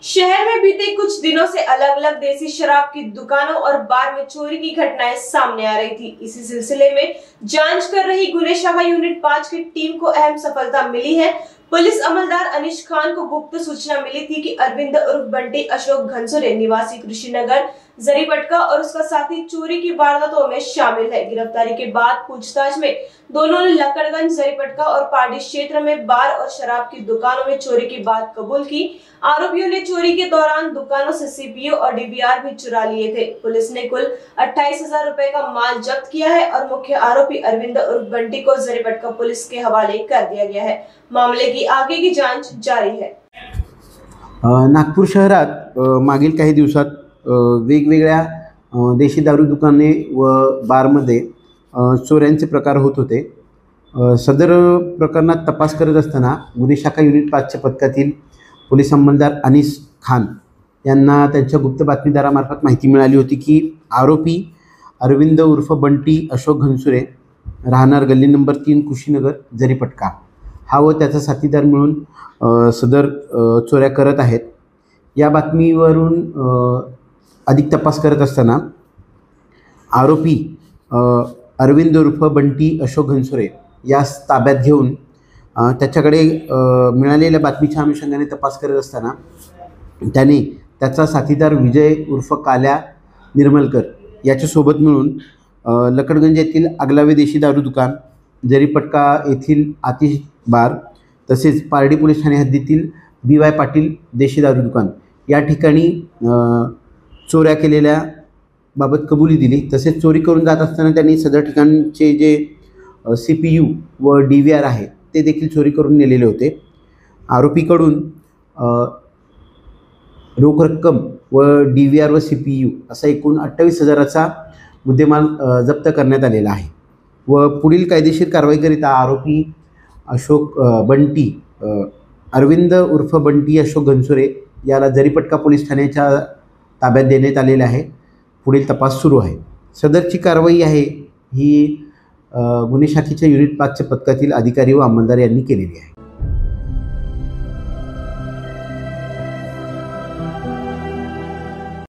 शहर में बीते कुछ दिनों से अलग अलग देसी शराब की दुकानों और बार में चोरी की घटनाएं सामने आ रही थी। इसी सिलसिले में जांच कर रही गुने शाखा यूनिट 5 की टीम को अहम सफलता मिली है। पुलिस अमलदार अनीश खान को गुप्त सूचना मिली थी कि अरविंद उर्फ बंटी अशोक घनसुरे निवासी कृषिनगर जरीपटका और उसका साथी चोरी की वारदातों में शामिल है। गिरफ्तारी के बाद पूछताछ में दोनों ने लकड़गंज जरीपटका और पार्टी क्षेत्र में बार और शराब की दुकानों में चोरी की बात कबूल की। आरोपियों ने चोरी के दौरान दुकानों से सीपीयू और डीवीआर भी चुरा लिए थे। पुलिस ने कुल 28,000 रुपए का माल जब्त किया है और मुख्य आरोपी अरविंद उर्फ बंटी को जरीपटका पुलिस के हवाले कर दिया गया है। मामले की आगे की जांच जारी है। नागपूर शहरात मागील काही दिवसात वेगवेगळ्या देशी दारू दुकाने व बारमध्ये चोऱ्यांचे प्रकार होत होते। सदर प्रकरणात तपास करत असताना गुन्हे शाखा युनिट 5च्या पथकातील पोलीस अंमलदार अनीस खान यांना त्यांच्या गुप्त बातमीदारामार्फत माहिती मिळाली होती की आरोपी अरविंद उर्फ बंटी अशोक घनसुरे राहणार गल्ली नंबर 3 कुशीनगर जरीपटका हा व त्याचा साथीदार मिळून सदर चोऱ्या करत आहेत। या बातमीवरून अधिक तपास करत असताना आरोपी अरविंद उर्फ बंटी अशोक घनसुरे यास ताब्यात घेऊन त्याच्याकडे मिळालेल्या बातमीच्या अनुषंगाने तपास करत असताना त्याने त्याचा साथीदार विजय उर्फ काल्या निर्मलकर याच्यासोबत मिळून लकडगंज येथील आगलावे देशी दारू दुकान, जरीपटका येथील आतिश बार तसेच पारडी पोलीस ठाणे हद्दीतील BY पाटील देशी दारू दुकान या ठिकाणी चोऱ्या केलेल्या बाबत कबुली दिली। तसेच चोरी करून जात असताना त्यांनी सदर ठिकाणचे जे CPU व DVR आहे ते देखील चोरी करून नेलेले होते। आरोपीकडून रोख रक्कम व DVR व CPU असा एकूण 28,000चा मुद्देमाल जप्त करण्यात आलेला आहे व पुढील कायदेशीर कारवाईकरिता आरोपी बंटी अरविंद उर्फ बंटी अशोक घनसुरे याला जरीपटका पोलीस ठाण्याच्या ताब्यात देण्यात आलेले आहे। पुढील तपास सुरू आहे। सदरची कारवाई आहे ही गुन्हे शाखेच्या युनिट 5च्या पथकातील अधिकारी व अंमलदार यांनी केलेली आहे।